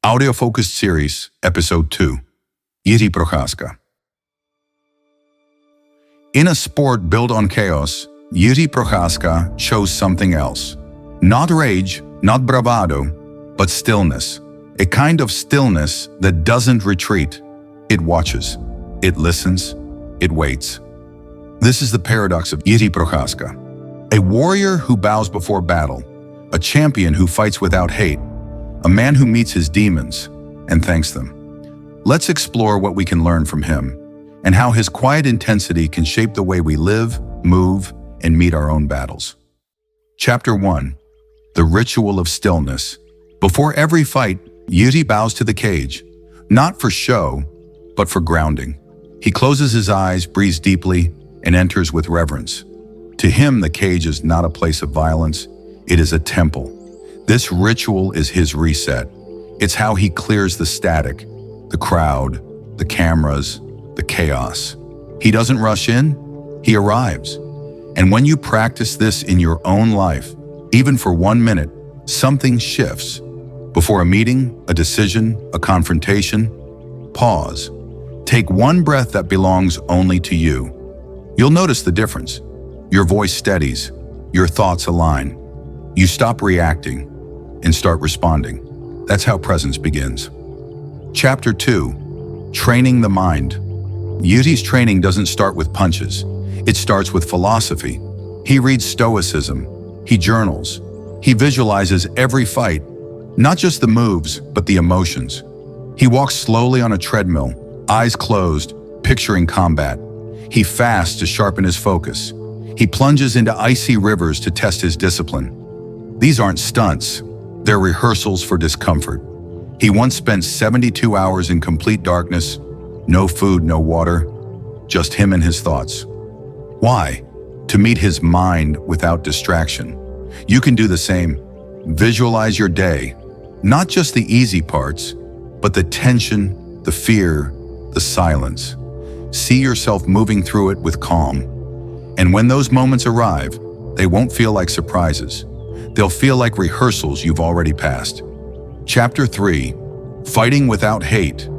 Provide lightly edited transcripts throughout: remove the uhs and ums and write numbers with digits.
Audio-focused series, Episode 2. Jiří Procházka. In a sport built on chaos, Jiří Procházka chose something else. Not rage, not bravado, but stillness. A kind of stillness that doesn't retreat. It watches, it listens, it waits. This is the paradox of Jiří Procházka. A warrior who bows before battle, a champion who fights without hate, a man who meets his demons and thanks them. Let's explore what we can learn from him and how his quiet intensity can shape the way we live, move, and meet our own battles. Chapter 1. The Ritual of Stillness. Before every fight, Jiri bows to the cage, not for show, but for grounding. He closes his eyes, breathes deeply, and enters with reverence. To him, the cage is not a place of violence, it is a temple. This ritual is his reset. It's how he clears the static, the crowd, the cameras, the chaos. He doesn't rush in, he arrives. And when you practice this in your own life, even for 1 minute, something shifts. Before a meeting, a decision, a confrontation, pause. Take one breath that belongs only to you. You'll notice the difference. Your voice steadies, your thoughts align. You stop reacting and start responding. That's how presence begins. Chapter 2. Training the Mind. Jiri's training doesn't start with punches. It starts with philosophy. He reads Stoicism. He journals. He visualizes every fight, not just the moves, but the emotions. He walks slowly on a treadmill, eyes closed, picturing combat. He fasts to sharpen his focus. He plunges into icy rivers to test his discipline. These aren't stunts. They're rehearsals for discomfort. He once spent 72 hours in complete darkness, no food, no water, just him and his thoughts. Why? To meet his mind without distraction. You can do the same. Visualize your day, not just the easy parts, but the tension, the fear, the silence. See yourself moving through it with calm. And when those moments arrive, they won't feel like surprises. They'll feel like rehearsals you've already passed. Chapter 3. Fighting Without Hate.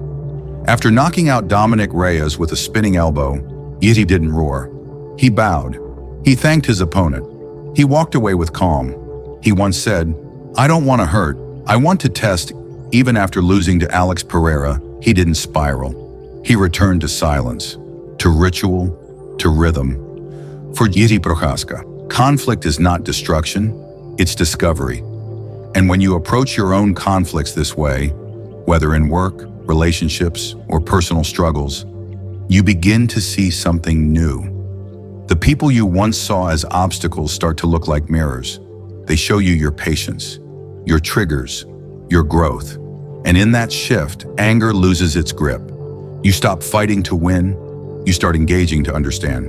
After knocking out Dominic Reyes with a spinning elbow, Jiri didn't roar. He bowed. He thanked his opponent. He walked away with calm. He once said, "I don't want to hurt. I want to test." Even after losing to Alex Pereira, he didn't spiral. He returned to silence, to ritual, to rhythm. For Jiří Procházka, conflict is not destruction, it's discovery. And when you approach your own conflicts this way, whether in work, relationships, or personal struggles, you begin to see something new. The people you once saw as obstacles start to look like mirrors. They show you your patience, your triggers, your growth. And in that shift, anger loses its grip. You stop fighting to win, you start engaging to understand.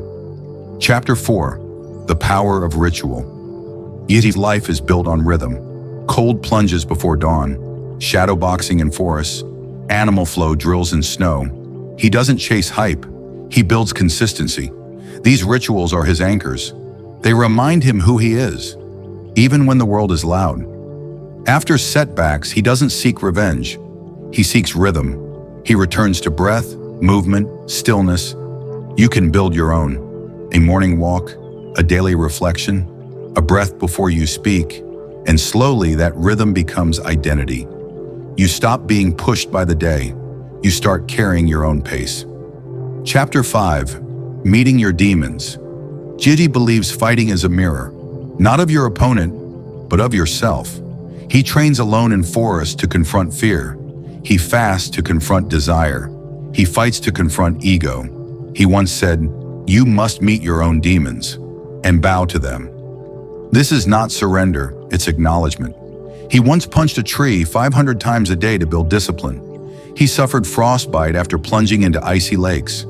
Chapter 4. The Power of Ritual. Jiri's life is built on rhythm. Cold plunges before dawn, shadow boxing in forests, animal flow drills in snow. He doesn't chase hype, he builds consistency. These rituals are his anchors. They remind him who he is, even when the world is loud. After setbacks, he doesn't seek revenge. He seeks rhythm. He returns to breath, movement, stillness. You can build your own. A morning walk, a daily reflection, a breath before you speak, and slowly that rhythm becomes identity. You stop being pushed by the day. You start carrying your own pace. Chapter 5. Meeting Your Demons. Jiri believes fighting is a mirror, not of your opponent, but of yourself. He trains alone in forests to confront fear. He fasts to confront desire. He fights to confront ego. He once said, "You must meet your own demons and bow to them." This is not surrender, it's acknowledgement. He once punched a tree 500 times a day to build discipline. He suffered frostbite after plunging into icy lakes.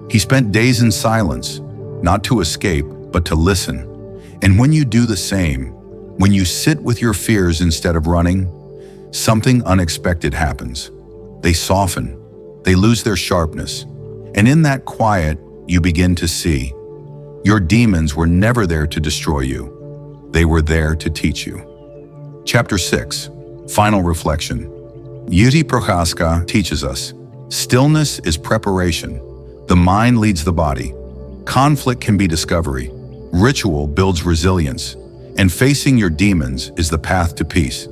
He spent days in silence, not to escape, but to listen. And when you do the same, when you sit with your fears instead of running, something unexpected happens. They soften, they lose their sharpness. And in that quiet, you begin to see. Your demons were never there to destroy you. They were there to teach you. Chapter 6. Final Reflection. Jiří Procházka teaches us, stillness is preparation. The mind leads the body. Conflict can be discovery. Ritual builds resilience. And facing your demons is the path to peace.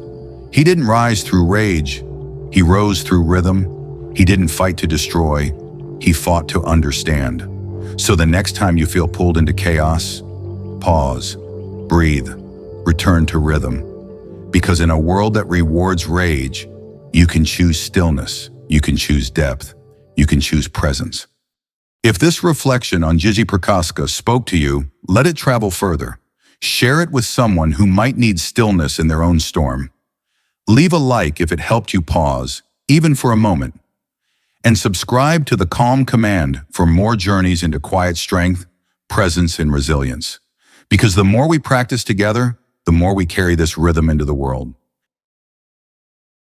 He didn't rise through rage. He rose through rhythm. He didn't fight to destroy. He fought to understand. So the next time you feel pulled into chaos, pause, breathe, return to rhythm. Because in a world that rewards rage, you can choose stillness, you can choose depth, you can choose presence. If this reflection on Jiří Procházka spoke to you, let it travel further. Share it with someone who might need stillness in their own storm. Leave a like if it helped you pause, even for a moment. And subscribe to the Calm Command for more journeys into quiet strength, presence, and resilience. Because the more we practice together, the more we carry this rhythm into the world.